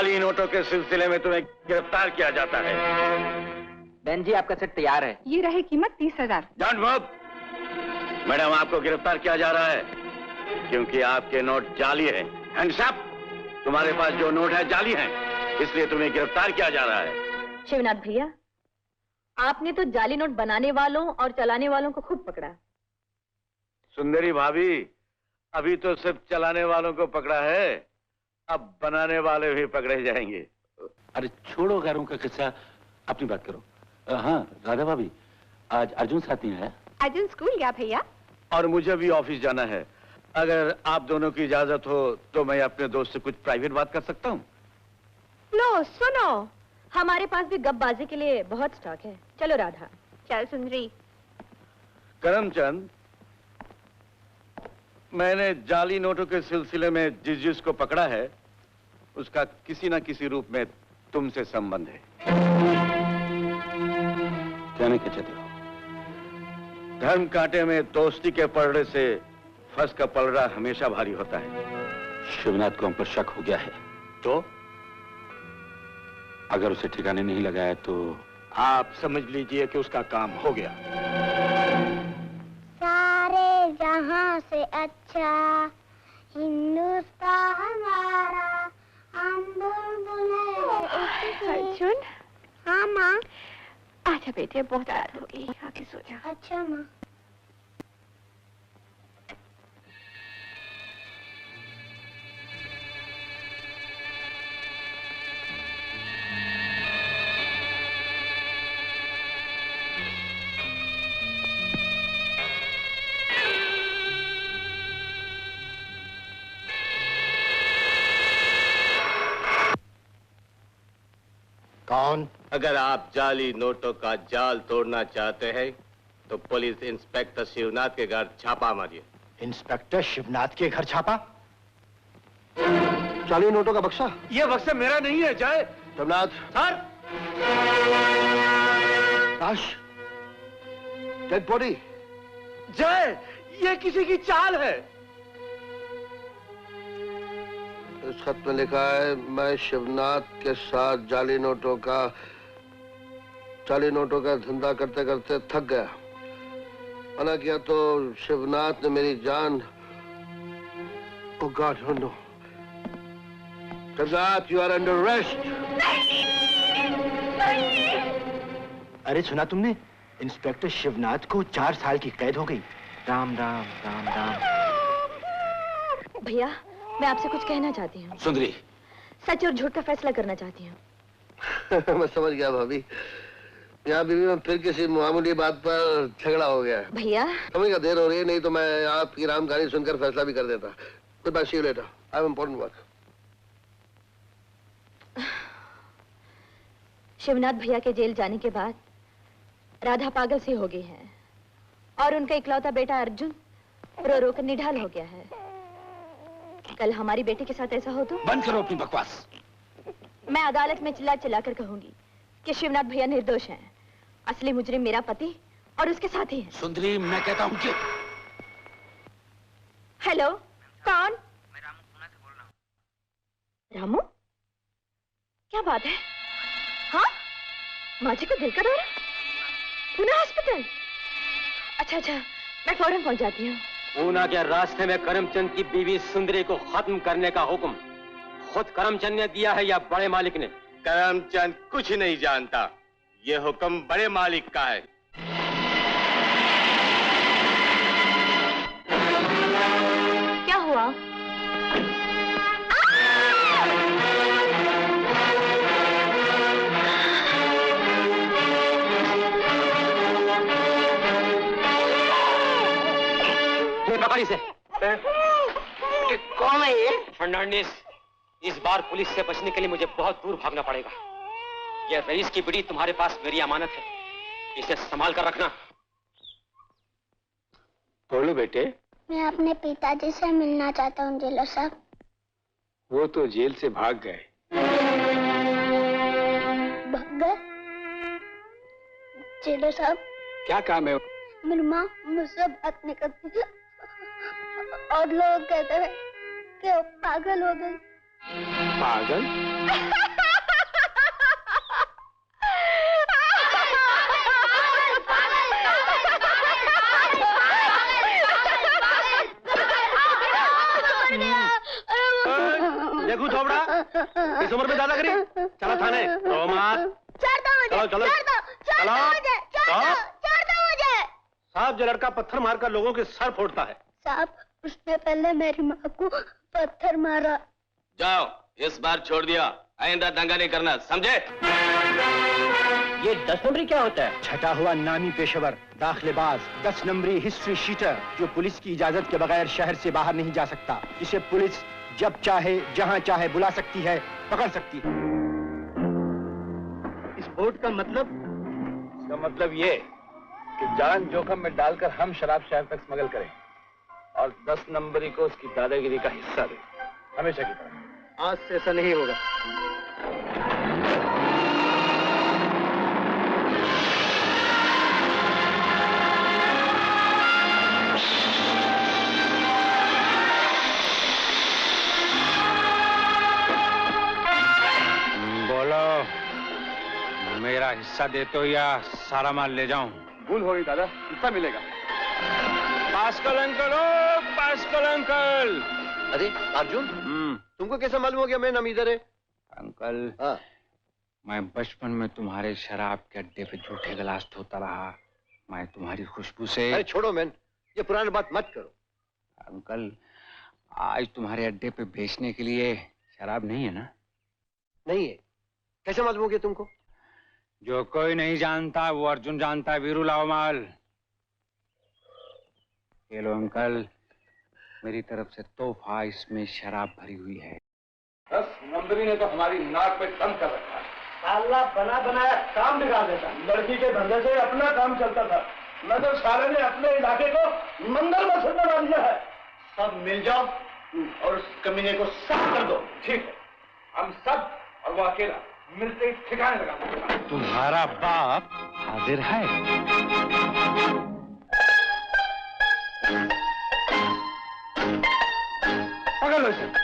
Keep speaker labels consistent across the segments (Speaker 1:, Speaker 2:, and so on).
Speaker 1: जाली नोटों के सिलसिले में तुम्हें गिरफ्तार किया जाता है।
Speaker 2: बहन जी आपका सेट तैयार है।
Speaker 3: ये रहे कीमत 30,000।
Speaker 1: Don't move. मैडम आपको गिरफ्तार किया जा रहा है क्योंकि आपके नोट जाली हैं। Hands up. तुम्हारे पास जो नोट है जाली हैं, इसलिए तुम्हें गिरफ्तार किया जा रहा है।
Speaker 4: शिवनाथ भैया, आपने तो जाली नोट बनाने वालों और चलाने वालों को खूब पकड़ा।
Speaker 1: सुंदरी भाभी, अभी तो सिर्फ चलाने वालों को पकड़ा है, अब बनाने वाले भी पकड़े जाएंगे।
Speaker 5: अरे छोड़ो गैरों का किस्सा, अपनी बात करो। हाँ राधा भाभी, आज अर्जुन साथ नहीं आया?
Speaker 3: अर्जुन स्कूल गया भैया।
Speaker 1: और मुझे भी ऑफिस जाना है। अगर आप दोनों की इजाजत हो तो मैं अपने दोस्त से कुछ प्राइवेट बात कर सकता हूँ?
Speaker 4: लो सुनो, हमारे पास भी गपबाजी के लिए बहुत स्टॉक है। चलो राधा।
Speaker 3: चल सुंदरी।
Speaker 1: करमचंद, मैंने जाली नोटों के सिलसिले में जिस को पकड़ा है उसका किसी न किसी रूप में तुमसे संबंध है।
Speaker 5: कहने क्या चाहते हो?
Speaker 1: धर्म कांटे में दोस्ती के पलड़े से फंस का पलड़ा हमेशा भारी होता है।
Speaker 5: शिवनाथ को हम पर शक हो गया है।
Speaker 1: तो
Speaker 5: अगर उसे ठिकाने नहीं लगाया तो
Speaker 1: आप समझ लीजिए कि उसका काम हो गया।
Speaker 6: सारे जहां से अच्छा हिंदुस्तान हमारा, हम बुलबुलें
Speaker 3: अर्जुन।
Speaker 6: हाँ माँ।
Speaker 3: आजा बेटे, बहुत रात हो गई, आके सो जा।
Speaker 6: अच्छा माँ।
Speaker 7: कौन?
Speaker 8: अगर आप जाली नोटों का जाल तोड़ना चाहते हैं तो पुलिस इंस्पेक्टर शिवनाथ के घर छापा मारिए।
Speaker 7: इंस्पेक्टर शिवनाथ के घर छापा? जाली नोटों का बक्सा?
Speaker 1: ये बक्सा मेरा नहीं है। जय
Speaker 7: शिवनाथ।
Speaker 1: सर।
Speaker 7: लाश, डेड बॉडी।
Speaker 1: जय, ये किसी की चाल है।
Speaker 7: इस खत में लिखा है, मैं शिवनाथ के साथ जाली नोटों का धंधा करते करते थक गया। मना किया तो शिवनाथ ने मेरी जान। Oh God, no, no. Shivnath, you are under arrest. अरे सुना तुमने? इंस्पेक्टर शिवनाथ को 4 साल की कैद हो गई। राम राम राम राम।
Speaker 4: भैया, मैं आपसे कुछ कहना चाहती हूँ।
Speaker 5: सुंदरी।
Speaker 4: सच और झूठ का फैसला करना चाहती हूँ।
Speaker 7: मैं समझ गया भाभी। यहाँ बीवी में फिर किसी मामूली बात पर झगड़ा हो गया।
Speaker 4: भैया।
Speaker 7: समझ का देर हो रही है, नहीं तो मैं आपकी राम कहानी सुनकर फैसला भी कर देता। Goodbye, see you later. I have important work.
Speaker 4: Shivnath भैया के जेल जाने के बाद राधा पागल सी हो गई है और उनका इकलौता बेटा अर्जुन रो रो कर निढाल हो गया है। कल हमारी बेटी के साथ ऐसा हो तो?
Speaker 5: बंद करो अपनी बकवास।
Speaker 4: मैं अदालत में चिल्ला चिल्ला कर कहूंगी कि शिवनाथ भैया निर्दोष हैं। असली मुजरिम मेरा पति और उसके साथी हैं।
Speaker 5: सुंदरी, मैं कहता हूँ कि
Speaker 4: हेलो, कौन? मैं रामू पुणे से बोल रहा हूँ। रामू? क्या बात है? हाँ? माँ जी को दिल का दौरा? पुणे हॉस्पिटल? अच्छा अच्छा, मैं फौरन पहुंच जाती हूँ।
Speaker 2: पूना के रास्ते में करमचंद की बीवी सुंदरी को खत्म करने का हुक्म खुद करमचंद ने दिया है या बड़े मालिक ने?
Speaker 8: करमचंद कुछ नहीं जानता, ये हुक्म बड़े मालिक का है।
Speaker 4: क्या हुआ?
Speaker 2: पकड़ी से।
Speaker 9: कौन है ये?
Speaker 2: फर्नांडिस, इस बार पुलिस से बचने के लिए मुझे बहुत दूर भागना पड़ेगा। यह रईस की बिड़ी तुम्हारे पास मेरी अमानत है, इसे संभाल कर रखना।
Speaker 1: बोलो बेटे।
Speaker 6: मैं अपने पिताजी से मिलना चाहता हूँ जेलर साहब।
Speaker 1: वो तो जेल से भाग गए।
Speaker 6: भाग गए? जेलर साहब।
Speaker 1: क्या काम है?
Speaker 6: मेरी माँ मुझसे बात नहीं करती और लोग कहते हैं कि वो पागल हो गई।
Speaker 5: पागल?
Speaker 1: देखो थोबड़ा, इस उम्र में दादा करी, चलो थाने। चलो चलो चलो। साहब, जो लड़का पत्थर मारकर लोगों के सर फोड़ता है।
Speaker 6: साहब, उसने पहले मेरी माँ को पत्थर मारा।
Speaker 8: जाओ, इस बार छोड़ दिया, आइंदा दंगा नहीं करना, समझे?
Speaker 2: ये 10 नंबरी क्या होता है?
Speaker 9: छटा हुआ नामी पेशेवर, दाखिलेबाज, 10 नंबरी हिस्ट्री शीटर, जो पुलिस की इजाजत के बगैर शहर से बाहर नहीं जा सकता, जिसे पुलिस जब चाहे जहां चाहे बुला सकती है, पकड़ सकती है।
Speaker 5: इस बोर्ड का मतलब? इसका मतलब ये कि जान जोखिम में डालकर हम शराब शहर तक स्मगल करें और 10 नंबरी को उसकी दादागिरी का हिस्सा दें, हमेशा की तरह।
Speaker 9: आज से ऐसा नहीं होगा।
Speaker 10: मेरा हिस्सा देते हो या सारा माल ले जाऊं?
Speaker 5: भूल होगी दादा, हिस्सा मिलेगा।
Speaker 10: पास्कल अंकल, ओ पास्कल अंकल।
Speaker 7: अरे अर्जुन, तुमको कैसे मालूम हो गया मैं नाम इधर है?
Speaker 10: अंकल,
Speaker 7: हाँ।
Speaker 10: मैं बचपन में तुम्हारे शराब के अड्डे पे झूठे गिलास धोता रहा। मैं तुम्हारी खुशबू से।
Speaker 7: अरे छोड़ो मैन, ये पुरानी बात मत करो।
Speaker 10: अंकल, आज तुम्हारे अड्डे पे बेचने के लिए शराब नहीं है ना?
Speaker 7: नहीं है। कैसे मालूम हो गया तुमको?
Speaker 10: जो कोई नहीं जानता वो अर्जुन जानता है। वीरू, लाओ माल। ये लो अंकल, मेरी तरफ से तोहफा, इसमें शराब भरी हुई है।
Speaker 5: 10 नंबरी ने तो हमारी नाक पे दम कर रखा है।
Speaker 9: साला बना बनाया काम बिगाड़ देता। लड़की के धंधे से अपना काम चलता था, मगर साले ने अपने इलाके को मंदिर मस्जिद बना दिया है। सब मिल जाओ और उस कमीने को साफ कर दो।
Speaker 5: ठीक है, हम सब और वो अकेला मिलते ही ठिकाने लगा देंगे।
Speaker 10: तुम्हारा बाप हाजिर है?
Speaker 9: पकड़ लो इसे।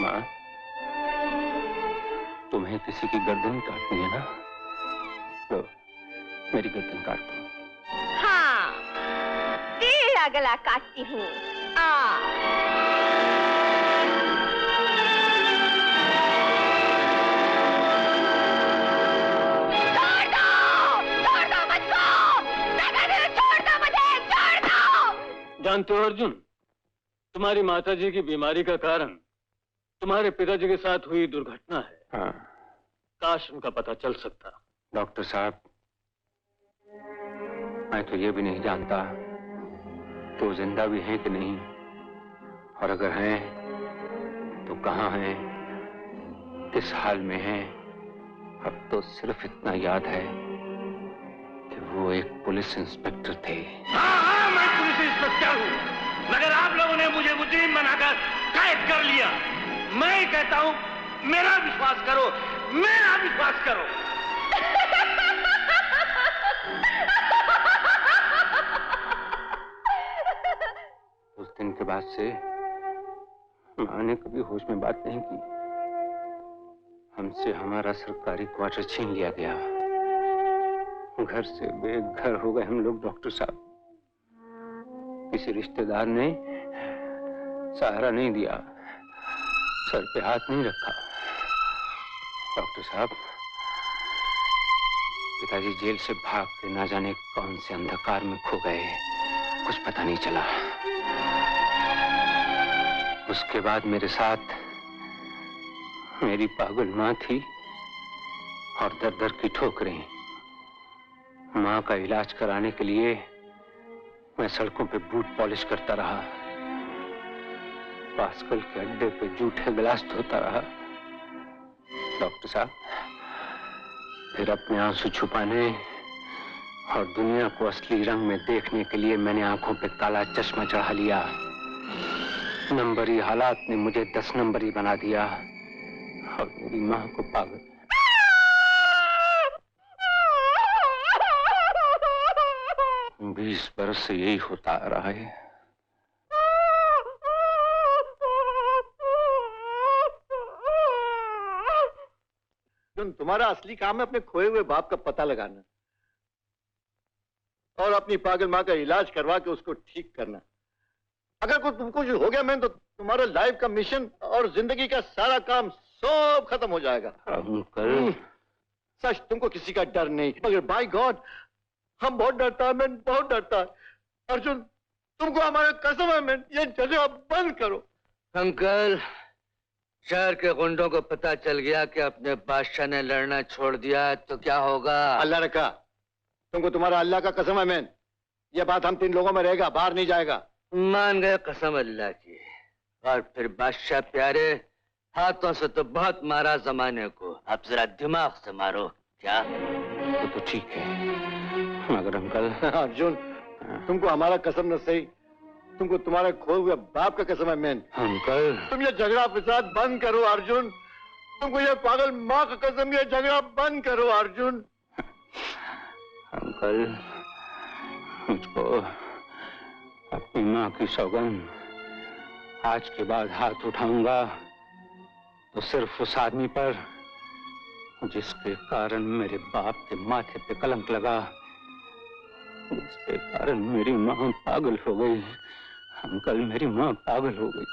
Speaker 10: माँ, तुम्हें किसी की गर्दन काटनी है ना? लो, मेरी गर्दन काट दो।
Speaker 4: हाँ, तेरा गला काटती हूँ।
Speaker 5: जानते हो अर्जुन, तुम्हारी माताजी की बीमारी का कारण तुम्हारे पिताजी के साथ हुई दुर्घटना है।
Speaker 10: हाँ।
Speaker 5: काश उनका पता चल सकता।
Speaker 10: डॉक्टर साहब, मैं तो ये भी नहीं जानता तो जिंदा भी हैं कि नहीं, और अगर हैं तो कहाँ हैं, किस हाल में हैं। अब तो सिर्फ इतना याद है कि वो एक पुलिस इंस्पेक्टर थे।
Speaker 1: हाँ, मैं पुलिस इंस्पेक्टर हूँ, मगर आप लोगों ने मुझे मुजरिम बनाकर कैद कर लिया। मैं कहता हूँ, मेरा विश्वास करो, मेरा विश्वास करो।
Speaker 10: उस दिन के बाद से माँ ने कभी होश में बात नहीं की। हमसे हमारा सरकारी क्वार्टर छीन लिया गया, घर से बेघर हो गए हम लोग। डॉक्टर साहब, किसी रिश्तेदार ने सहारा नहीं दिया, सर पे हाथ नहीं रखा। डॉक्टर साहब, पिताजी जेल से भाग के ना जाने कौन से अंधकार में खो गए, कुछ पता नहीं चला। उसके बाद मेरे साथ मेरी पागल माँ थी और दर दर की ठोकरें। माँ का इलाज कराने के लिए मैं सड़कों पे बूट पॉलिश करता रहा, पास्कल के अड्डे पे जूठे गिलास धोता रहा। डॉक्टर साहब, फिर अपने आंसू छुपाने और दुनिया को असली रंग में देखने के लिए मैंने आंखों पे काला चश्मा चढ़ा लिया। नंबरी हालात ने मुझे 10 नंबरी बना दिया और मेरी माँ को पागल। बीस बरस से यही होता आ रहा है।
Speaker 9: तुम्हारा असली काम है अपने खोए हुए बाप का पता लगाना और अपनी पागल माँ का इलाज करवा के उसको ठीक करना। अगर कोई तुमको जो हो गया मैं, तो तुम्हारा लाइफ का मिशन और जिंदगी का सारा काम सब खत्म हो जाएगा। सच, तुमको किसी का डर नहीं, मगर बाय गॉड हम बहुत डरता है, मैं बहुत डरता है। अर्जुन, तुमको हमारा कसम है, मैं ये जगह बंद करो।
Speaker 7: अंकल, शहर के गुंडों को पता चल गया कि अपने बादशाह ने लड़ना छोड़ दिया तो क्या होगा?
Speaker 9: अल्लाह रखा, तुमको तुम्हारा अल्लाह का कसम है मैन, ये बात हम 3 लोगों में रहेगा, बाहर नहीं जाएगा।
Speaker 7: मान गए कसम अल्लाह की। और फिर बादशाह प्यारे, हाथों से तो बहुत मारा जमाने को, अब जरा दिमाग से मारो। क्या?
Speaker 10: तो ठीक है, मगर अंकल।
Speaker 9: अर्जुन, तुमको हमारा कसम न सही, तुमको तुम्हारे खोए हुए बाप का कसम है मैन।
Speaker 10: अंकल,
Speaker 9: तुम ये झगड़ा फसाद बंद करो अर्जुन, तुमको ये पागल माँ का कसम, ये झगड़ा बंद करो अर्जुन।
Speaker 10: अंकल, मुझको अपनी माँ की सौगंध, आज के बाद हाथ उठाऊंगा तो सिर्फ उस आदमी पर जिसके कारण मेरे बाप के माथे पे कलंक लगा, जिसके कारण मेरी माँ पागल हो गई। अंकल, मेरी माँ पागल हो गई।